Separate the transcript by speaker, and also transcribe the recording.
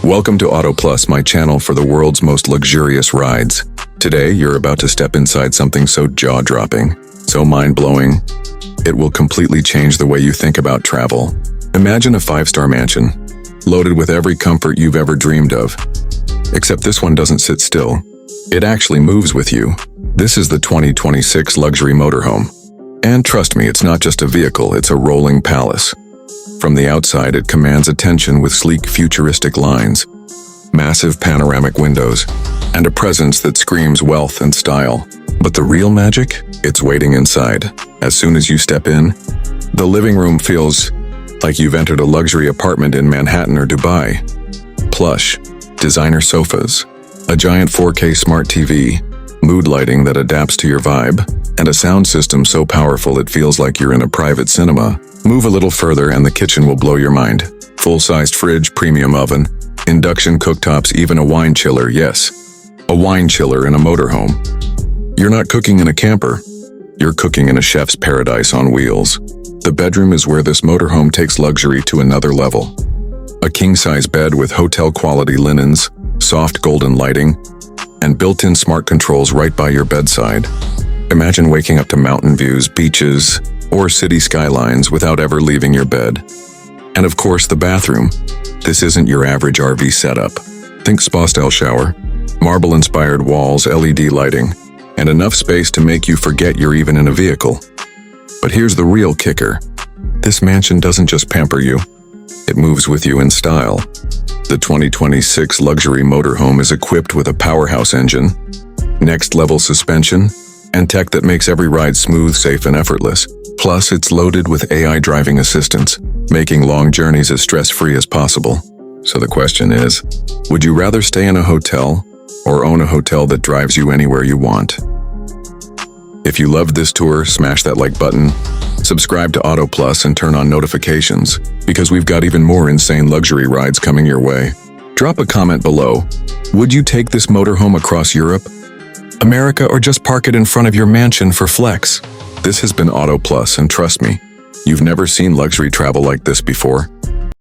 Speaker 1: Welcome to Auto Plus, my channel for the world's most luxurious rides. Today, you're about to step inside something so jaw-dropping, so mind-blowing, it will completely change the way you think about travel. Imagine a 5-star mansion, loaded with every comfort you've ever dreamed of. Except this one doesn't sit still. It actually moves with you. This is the 2026 Luxury Motorhome. And trust me, it's not just a vehicle, it's a rolling palace. From the outside, it commands attention with sleek, futuristic lines, massive panoramic windows, and a presence that screams wealth and style. But the real magic? It's waiting inside. As soon as you step in, the living room feels like you've entered a luxury apartment in Manhattan or Dubai. Plush, designer sofas, a giant 4K smart TV, mood lighting that adapts to your vibe, and a sound system so powerful it feels like you're in a private cinema. Move a little further and the kitchen will blow your mind. Full-sized fridge, premium oven, induction cooktops, even a wine chiller, yes. A wine chiller in a motorhome. You're not cooking in a camper. You're cooking in a chef's paradise on wheels. The bedroom is where this motorhome takes luxury to another level. A king-size bed with hotel-quality linens, soft golden lighting, and built-in smart controls right by your bedside. Imagine waking up to mountain views, beaches, or city skylines without ever leaving your bed. And of course, the bathroom. This isn't your average RV setup. Think spa-style shower, marble-inspired walls, LED lighting, and enough space to make you forget you're even in a vehicle. But here's the real kicker. This mansion doesn't just pamper you. It moves with you in style. The 2026 Luxury Motorhome is equipped with a powerhouse engine, next-level suspension, and tech that makes every ride smooth, safe, and effortless. Plus, it's loaded with AI driving assistance, making long journeys as stress-free as possible. So the question is, would you rather stay in a hotel or own a hotel that drives you anywhere you want? If you loved this tour, smash that like button, subscribe to Auto Plus, and turn on notifications, because we've got even more insane luxury rides coming your way. Drop a comment below. Would you take this motorhome across Europe, America, or just park it in front of your mansion for flex? This has been Auto Plus, and trust me, you've never seen luxury travel like this before.